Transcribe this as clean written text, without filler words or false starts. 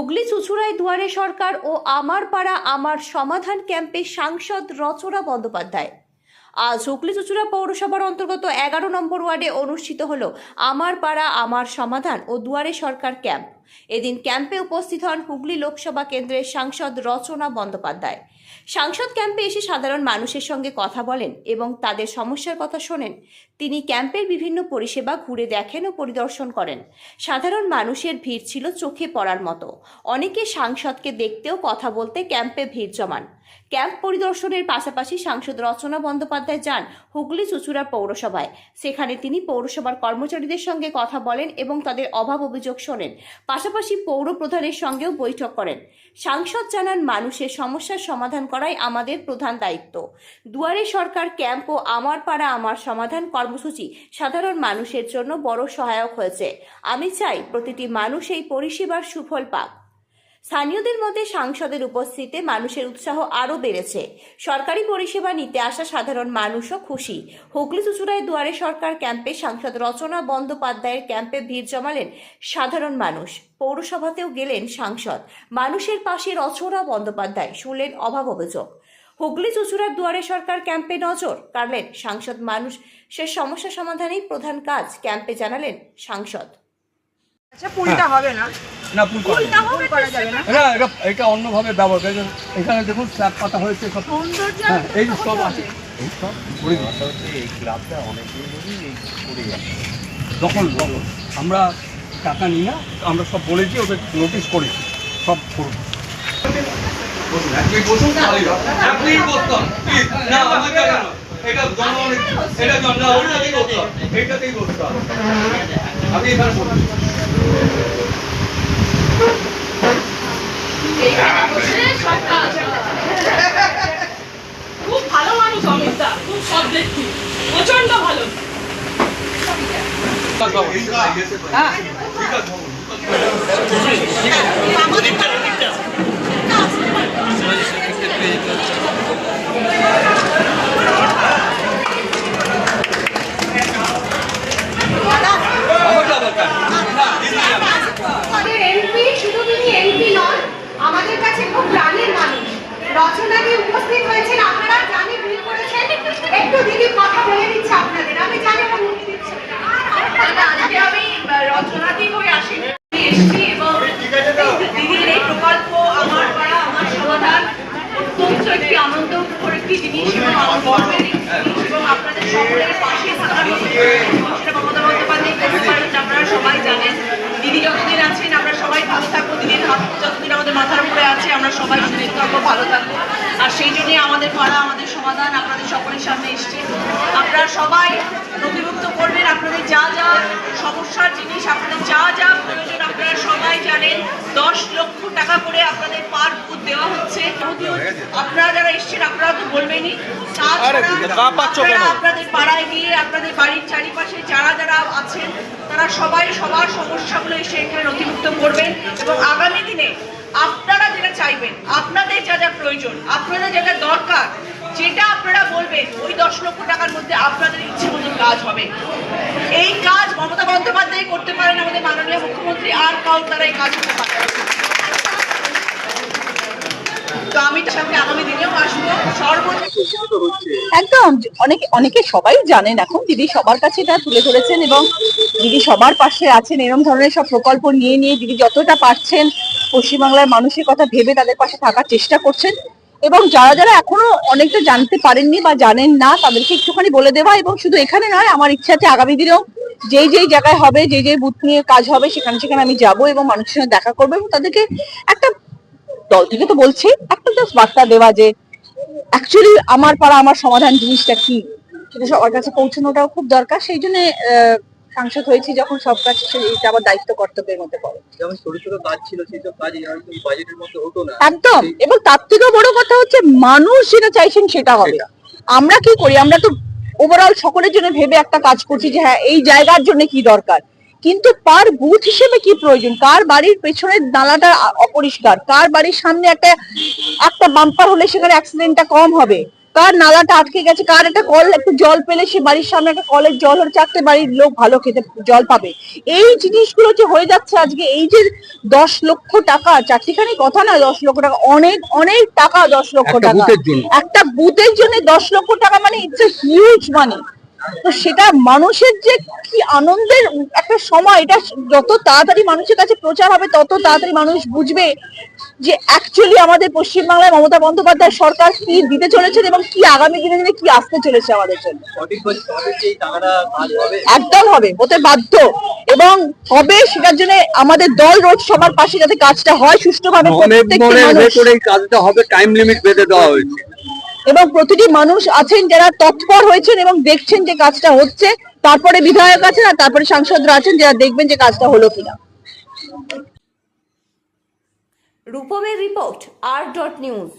হুগলি চুঁচুড়ায় দুয়ারে সরকার ও আমার পাড়া আমার সমাধান ক্যাম্পে সাংসদ রচনা বন্দ্যোপাধ্যায়। আজ হুগলি চুঁচুড়া পৌরসভার অন্তর্গত 11 নম্বর ওয়ার্ডে অনুষ্ঠিত হলো আমার পাড়া আমার সমাধান ও দুয়ারে সরকার ক্যাম্প। এদিন ক্যাম্পে উপস্থিত হন হুগলি লোকসভা কেন্দ্রের সাংসদ রচনা বন্দ্যোপাধ্যায়। সাংসদ ক্যাম্পে এসে সাধারণ মানুষের সঙ্গে কথা বলেন এবং তাদের সমস্যার কথা শোনেন। তিনি ক্যাম্পের বিভিন্ন পরিষেবা ঘুরে দেখেন ও পরিদর্শন করেন। সাধারণ মানুষের ভিড় ছিল চোখে পড়ার মতো। অনেকে সাংসদকে দেখতেও কথা বলতে ক্যাম্পে ভিড় জমান। ক্যাম্প পরিদর্শনের পাশাপাশি সাংসদ রচনা বন্দ্যোপাধ্যায় যান হুগলি চুঁচুড়া পৌরসভায়। সেখানে তিনি পৌরসভার কর্মচারীদের সঙ্গে কথা বলেন এবং তাদের অভাব অভিযোগ শোনেন। পাশাপাশি পৌর প্রধানের সঙ্গেও বৈঠক করেন। সাংসদ জানান, মানুষের সমস্যার সমাধান করাই আমাদের প্রধান দায়িত্ব। দুয়ারে সরকার ক্যাম্প ও আমার পাড়া আমার সমাধান কর্মসূচি সাধারণ মানুষের জন্য বড় সহায়ক হয়েছে। আমি চাই প্রতিটি মানুষ এই পরিষেবার সুফল পাক। স্থানীয়দের মধ্যে সাংসদের উপস্থিতিতে মানুষের উৎসাহ আরও বেড়েছে। সরকারি পরিষেবা নিতে আসা সাধারণ মানুষও খুশি। হুগলি চুঁচুড়ায় দুয়ারে সরকার ক্যাম্পে সাংসদ রচনা বন্দ্যোপাধ্যায়ের ক্যাম্পে ভিড় জমালেন সাধারণ মানুষ। পৌরসভাতেও গেলেন সাংসদ। মানুষের পাশে রচনা বন্দ্যোপাধ্যায় শুনলেন অভাব অভিযোগ। হুগলি চুঁচুড়ার দুয়ারে সরকার ক্যাম্পে নজর কাড়লেন সাংসদ। মানুষের সমস্যা সমাধানেই প্রধান কাজ, ক্যাম্পে জানালেন সাংসদ। আচ্ছা, পুলটা হবে না, না পুল করা যাবে না। না, এটা অন্যভাবে ব্যবহার করে। এখানে দেখুন স্ল্যাব পাতা হয়েছে সব। হ্যাঁ, এই যে সব আছে, এই সব করে দিচ্ছে। এই ক্লাবটা অনেকদিন ধরেই এই করে যাচ্ছে। দখল আমরা টাকা নিই না, আমরা সব বলেছি, ওদের নোটিশ করেছি, সব করবো। খুব ভালো মানুষ অমিতা, খুব সব দেখি প্রচন্ড ভালো। আমাদের কাছে খুব প্রাণের মানুষ। রচনাদি উপস্থিত হয়েছেন, আপনারা জানি ভিড় করেছেন। একটু দিদি কথা বলে দিচ্ছে আপনাদের, আমি জানি আজকে আমি রচনাদি হয়ে এসেছি এবং দিদির এই প্রকল্প আমার পাড়া আমার সমাধান অত্যন্ত একটি আনন্দকর একটি জিনিস এবং আমার গর্বের জিনিস এবং আপনাদের সকলের পাশে থাকার সেটা মমতা বন্দ্যোপাধ্যায় করতে পারেন। আপনারা সবাই জানেন দিদি যতদিন আছেন আমরা সবাই ভালো থাকবো। দিদির হাত যতদিন আমাদের মাথার উপরে আছে আমরা সবাই সুস্থ থাকবো, ভালো থাকবো। আর সেই জন্যই আমাদের পাড়া আমাদের সমাধান আপনাদের সকলের সামনে এসছে। আপনারা সবাই নথিভুক্ত করবেন আপনাদের যা যা সমস্যার জিনিস, আপনাদের যা যা প্রয়োজন আপনারা সবাই জানেন। 10 লক্ষ টাকা করে আপনাদের পার বুথ দেওয়া হচ্ছে। আপনারা যারা এসছেন আপনারা তো বলবেনই, আপনাদের পাড়ায় গিয়ে আপনাদের বাড়ির চারিপাশে যারা যারা আছেন তারা সবাই সবার সমস্যাগুলো এসে এখানে নথিভুক্ত করবেন এবং আগামী দিনে আপনারা যেটা চাইবেন, আপনাদের যা যা প্রয়োজন, আপনাদের যা যা দরকার, যেটা আপনারা বলবেন ওই 10 লক্ষ টাকার মধ্যে আপনাদের ইচ্ছে মতো কাজ হবে। এই কাজ মমতা বন্দ্যোপাধ্যায় করতে পারেন, আমাদের মাননীয় মুখ্যমন্ত্রী, আর কাউ তারা এই কাজ করতে পারে। তো আমি সামনে আগামী দিনেও আসবো। একদম অনেকে সবাই জানেন, এখন দিদি সবার কাছে এটা তুলে ধরেছেন এবং দিদি সবার পাশে আছেন। এরকম ধরনের সব প্রকল্প নিয়ে দিদি যতটা পারছেন পশ্চিমবাংলার মানুষের কথা ভেবে তাদের পাশে থাকার চেষ্টা করছেন এবং যারা যারা এখনো অনেকটা জানতে পারেননি বা জানেন না তাদেরকে একটুখানি বলে দেওয়া। এবং শুধু এখানে নয়, আমার ইচ্ছা আছে আগামী দিনেও যেই জায়গায় হবে, যেই বুথ নিয়ে কাজ হবে সেখানে আমি যাব এবং মানুষের সঙ্গে দেখা করবো এবং তাদেরকে একটা দল থেকে তো বলছি একটা জাস্ট বার্তা দেওয়া যে অ্যাকচুয়ালি আমার পাড়া আমার সমাধান জিনিসটা কি, সেটা সবার কাছে পৌঁছানোটাও খুব দরকার। সেই জন্য সাংসদ হয়েছি যখন সব কাজ এটা আমার দায়িত্ব কর্তব্যের মধ্যে পড়ে। যেমন ছোট ছোট কাজ ছিল সেই সব কাজ বাজেটের মধ্যে হতো না একদম। এবং তার থেকেও বড় কথা হচ্ছে মানুষ যেটা চাইছেন সেটা হবে। আমরা কি করি, আমরা তো ওভারঅল সকলের জন্য ভেবে একটা কাজ করছি যে হ্যাঁ এই জায়গার জন্য কি দরকার, কিন্তু পার বুথ হিসেবে কি প্রয়োজন, কার বাড়ির পেছনের নালাটা অপরিষ্কার, কার বাড়ির সামনে একটা বাম্পার হলে সেখানে অ্যাক্সিডেন্টটা কম হবে, কার নালাটা আটকে গেছে, কার একটা কল একটু জল পেলে সে বাড়ির সামনে একটা কলের জল হলে চারটে বাড়ির লোক ভালো খেতে জল পাবে। এই জিনিসগুলো যে হয়ে যাচ্ছে আজকে, এই যে 10 লক্ষ টাকা, চারটিখানি কথা না, 10 লক্ষ টাকা অনেক অনেক টাকা, 10 লক্ষ একটা টাকা বুথের জন্য। একটা বুথের জন্য 10 লক্ষ টাকা মানে ইটস এ হিউজ মানি। তো সেটা মানুষের যে কি আনন্দের একটা সময়, এটা যত তাড়াতাড়ি মানুষের কাছে প্রচার হবে তত তাড়াতাড়ি মানুষ বুঝবে যে অ্যাকচুয়ালি আমাদের পশ্চিমবাংলায় মমতা বন্দ্যোপাধ্যায় সরকার কি দিতে চলেছেন এবং কি আগামী দিনে কি আসতে চলেছে আমাদের জন্য। একদম হবে, হতে বাধ্য, এবং হবে সেটার জন্য আমাদের দল রোজ সবার পাশে যাতে কাজটা হয় সুষ্ঠুভাবে, প্রত্যেকটি মনের মানুষ ভেতরে এই কাজটা হবে, টাইম লিমিট বেঁধে দেওয়া হয়েছে। এবং প্রতিটি মানুষ আছেন যারা তৎপর হয়েছেন এবং দেখছেন যে কাজটা হচ্ছে, তারপরে বিধায়ক আছেন আর তারপরে সাংসদরা আছেন যারা দেখবেন যে কাজটা হলো কিনা। রূপমের রিপোর্ট, R.News।